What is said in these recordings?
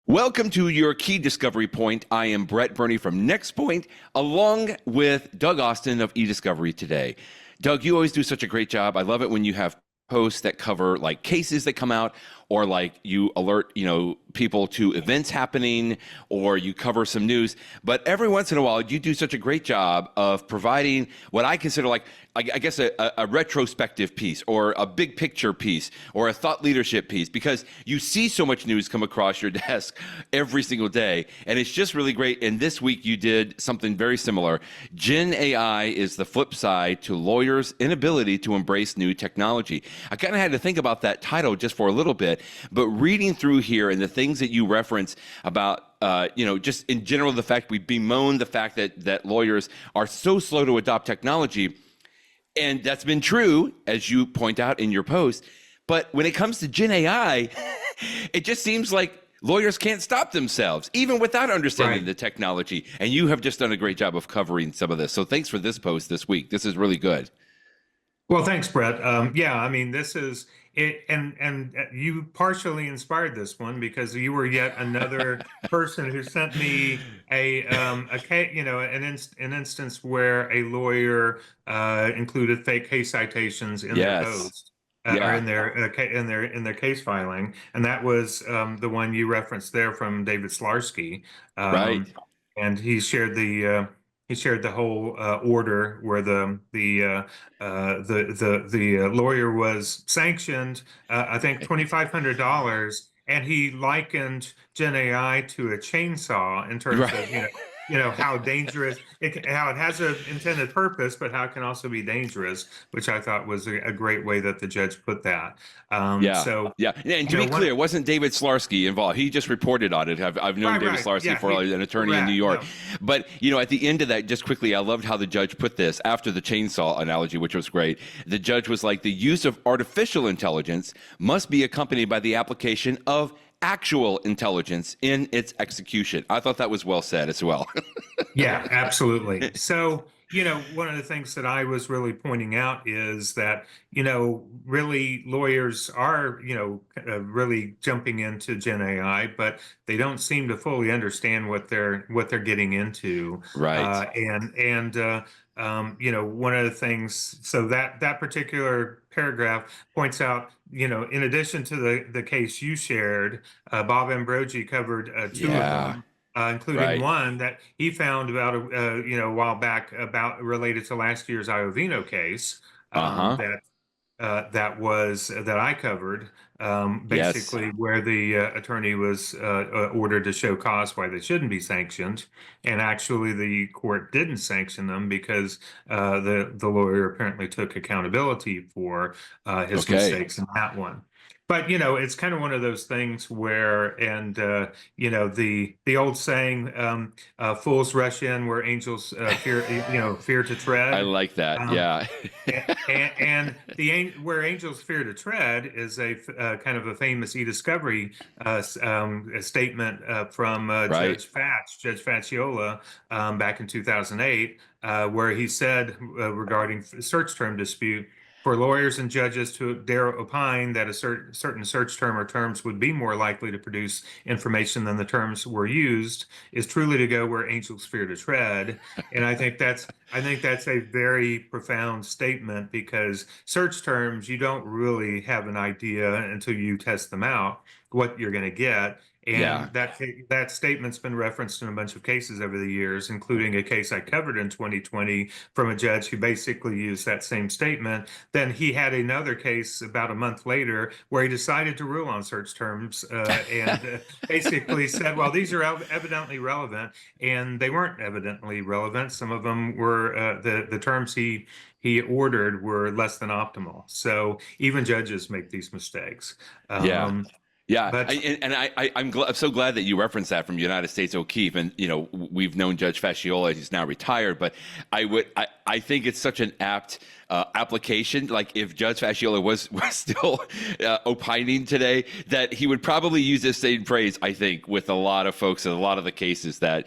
Welcome to your key discovery point. I am Burney from Nextpoint, along with Doug Austin of eDiscovery today. Doug, you always do such a great job. I love it when you have posts that cover like cases that come out, or like you alert, people to events happening, or you cover some news. But every once in a while, you do such a great job of providing what I consider like, I guess, a retrospective piece, or a big picture piece, or a thought leadership piece, because you see so much news come across your desk every single day. And it's just really great. And this week you did something very similar. Gen AI is the flip side to lawyers' inability to embrace new technology. I kind of had to think about that title just for a little bit, but reading through here and the things that you reference about just in general, the fact we bemoan the fact that lawyers are so slow to adopt technology. And that's been true, as you point out in your post. But when it comes to Gen AI, it just seems like lawyers can't stop themselves, even without understanding the technology. And you have just done a great job of covering some of this. So thanks for this post this week. This is really good. Well, thanks, Brett. Yeah, I mean, this is it, and you partially inspired this one because you were yet another person who sent me an instance where a lawyer included fake case citations in their Yes. post. Or Yeah. in their case filing, and that was the one you referenced there from David Slarsky, Right. um, and he shared the whole order where the lawyer was sanctioned, I think $2,500, and he likened Gen AI to a chainsaw in terms of Right. how dangerous how it has an intended purpose, but how it can also be dangerous, which I thought was a great way that the judge put that. Yeah. So Yeah. And to be one. clear, it wasn't David Slarsky involved. He just reported on it. I've known David Right, Slarsky yeah, for an attorney in New correct, York. no. But, at the end of that, just quickly, I loved how the judge put this after the chainsaw analogy, which was great. The judge was like, the use of artificial intelligence must be accompanied by the application of actual intelligence in its execution. I thought that was well said as well. Yeah, absolutely. So, one of the things that I was really pointing out is that, really lawyers are, really jumping into Gen AI, but they don't seem to fully understand what they're getting into. Right. One of the things, so that particular paragraph points out, in addition to the case you shared, Bob Ambrogi covered two of Yeah. them, including Right. one that he found about a while back about related to last year's Iovino case, Uh-huh. that I covered, Yes. basically where the attorney was ordered to show cause why they shouldn't be sanctioned, and actually the court didn't sanction them because the lawyer apparently took accountability for his Okay. mistakes in that one. But it's kind of one of those things where, and the old saying, "Fools rush in where angels fear to I tread." like that. Um, Yeah. and where angels fear to tread is a kind of a famous eDiscovery a statement from Right. Judge Facciola, back in 2008, where he said regarding search term dispute, for lawyers and judges to dare opine that a certain search term or terms would be more likely to produce information than the terms were used is truly to go where angels fear to tread. And I think that's a very profound statement, because search terms, you don't really have an idea until you test them out what you're going to get. Yeah. And that statement's been referenced in a bunch of cases over the years, including a case I covered in 2020 from a judge who basically used that same statement. Then he had another case about a month later where he decided to rule on search terms, and basically said, well, these are evidently relevant, and they weren't evidently relevant. Some of them were the terms he ordered were less than optimal. So even judges make these mistakes. Yeah. Um, Yeah, but I'm so glad that you referenced that from United States O'Keefe, and we've known Judge Fasciola; he's now retired. But I think it's such an apt application, like if Judge Fasciola was still opining today, that he would probably use this same phrase, I think, with a lot of folks in a lot of the cases that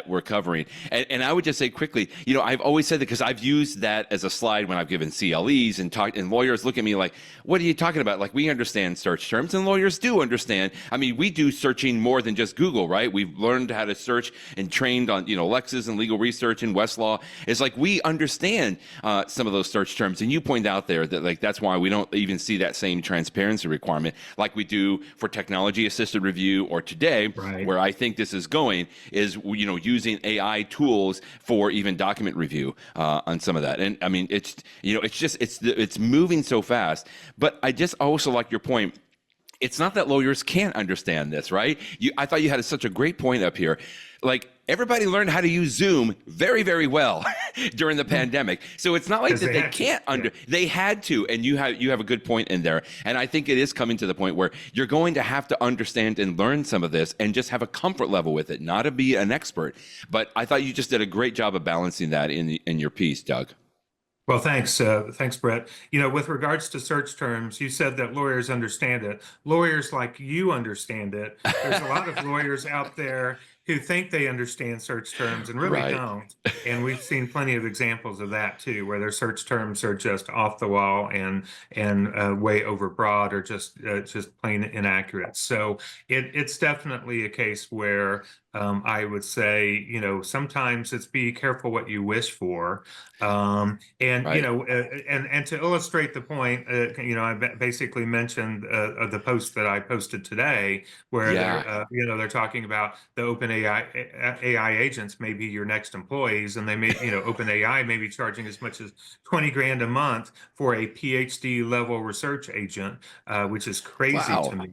we're covering. And I would just say quickly, I've always said that because I've used that as a slide when I've given CLEs and talked, and lawyers look at me like, what are you talking about? Like, we understand search terms, and lawyers do understand. I mean, we do searching more than just Google, right? We've learned how to search and trained on, Lexis and legal research and Westlaw. It's like we understand some of those search terms. And you point out there that, like, that's why we don't even see that same transparency requirement like we do for technology assisted review or today, Right. where I think this is going is, using AI tools for even document review on some of that. And I mean, it's moving so fast. But I just also like your point. It's not that lawyers can't understand this, right? I thought you had such a great point up here. Like, everybody learned how to use Zoom very, very well during the pandemic. So it's not like that they can't they had to, and you have a good point in there. And I think it is coming to the point where you're going to have to understand and learn some of this and just have a comfort level with it, not to be an expert. But I thought you just did a great job of balancing that in your piece, Doug. Well, thanks. Thanks, Brett. With regards to search terms, you said that lawyers understand it. Lawyers like you understand it. There's a lot of lawyers out there who think they understand search terms and really Right. don't. And we've seen plenty of examples of that too, where their search terms are just off the wall and way overbroad or just plain inaccurate. So it's definitely a case where I would say, sometimes it's be careful what you wish for. And Right. and to illustrate the point, I basically mentioned the post that I posted today, where Yeah. they're talking about the AI agents may be your next employees, and they may, OpenAI may be charging as much as 20 grand a month for a PhD level research agent, which is crazy to Wow. me.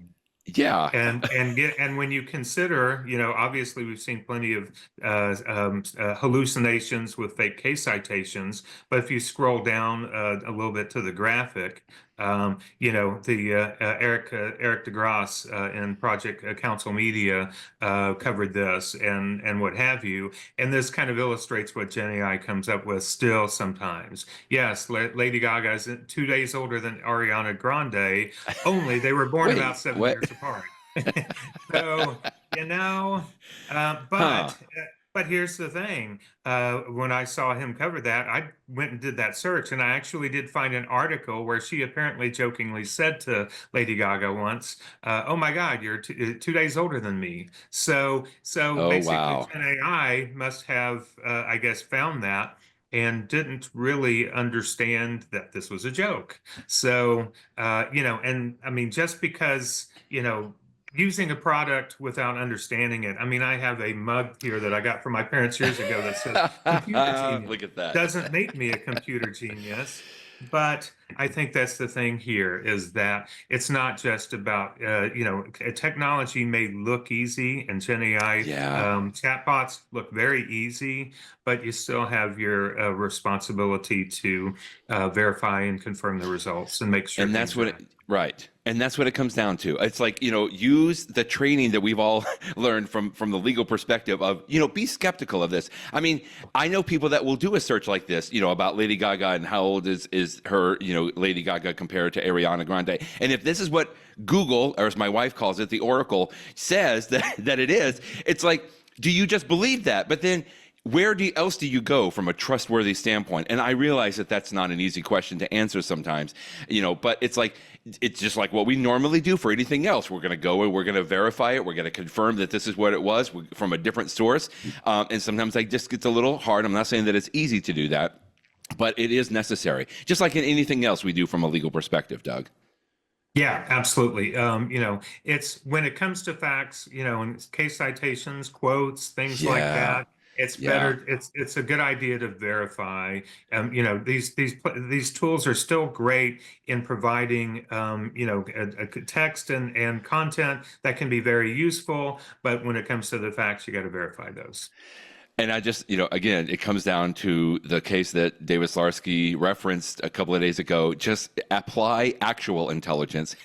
Yeah. And when you consider, obviously we've seen plenty of hallucinations with fake case citations, but if you scroll down a little bit to the graphic, the Eric DeGrasse in Project Council Media covered this and what have you, and this kind of illustrates what GenAI comes up with still sometimes. Yes, Lady Gaga is 2 days older than Ariana Grande, only they were born about Wait, 7 years what? apart. So, you know, uh, Huh. but uh, but here's the thing. When I saw him cover that, I went and did that search, and I actually did find an article where she apparently jokingly said to Lady Gaga once, "Oh my God, you're 2 days older than me." So Oh, basically, wow. Gen AI must have, I guess, found that and didn't really understand that this was a joke. So, and I mean, just because, using a product without understanding it. I mean, I have a mug here that I got from my parents years ago that says computer genius. Look at that. Doesn't make me a computer genius. But I think that's the thing here is that it's not just about, technology may look easy and Gen AI Yeah. chatbots look very easy, but you still have your responsibility to verify and confirm the results and make sure And that's things are what right. And that's what it comes down to. It's like, use the training that we've all learned from the legal perspective of, be skeptical of this. I mean, I know people that will do a search like this, about Lady Gaga and how old is her, Lady Gaga compared to Ariana Grande. And if this is what Google, or as my wife calls it, the Oracle, says that it is, it's like, do you just believe that? But then where else do you go from a trustworthy standpoint? And I realize that that's not an easy question to answer sometimes, but it's just like what we normally do for anything else. We're going to go and we're going to verify it. We're going to confirm that this is what it was from a different source. And sometimes it just gets a little hard. I'm not saying that it's easy to do that, but it is necessary, just like in anything else we do from a legal perspective, Doug. Yeah, absolutely. It's when it comes to facts, and case citations, quotes, things like Yeah. that. It's Yeah. better. It's a good idea to verify. These tools are still great in providing, a text and content that can be very useful. But when it comes to the facts, you got to verify those. And I just, again, it comes down to the case that David Slarsky referenced a couple of days ago. Just apply actual intelligence,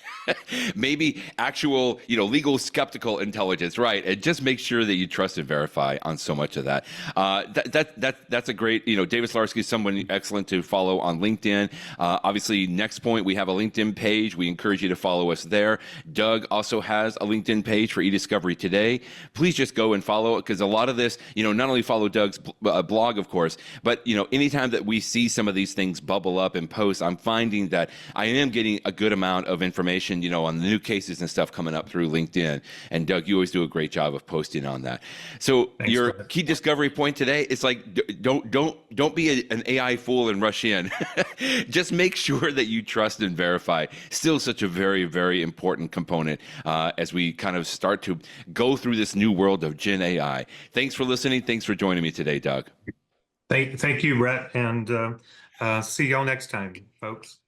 maybe actual, legal skeptical intelligence, right? And just make sure that you trust and verify on so much of that. That's a great, David Slarsky is someone excellent to follow on LinkedIn. Obviously, Nextpoint, we have a LinkedIn page. We encourage you to follow us there. Doug also has a LinkedIn page for eDiscovery Today. Please just go and follow it, because a lot of this, not only follow Doug's blog, of course, but anytime that we see some of these things bubble up in posts, I'm finding that I am getting a good amount of information, on the new cases and stuff coming up through LinkedIn. And Doug, you always do a great job of posting on that. So Thanks, your Brett. key discovery point today is like, don't be an AI fool and rush in. Just make sure that you trust and verify. Still such a very, very important component as we kind of start to go through this new world of Gen AI. Thanks for listening. Thanks for joining me today, Doug. Thank you, Brett, and see y'all next time, folks.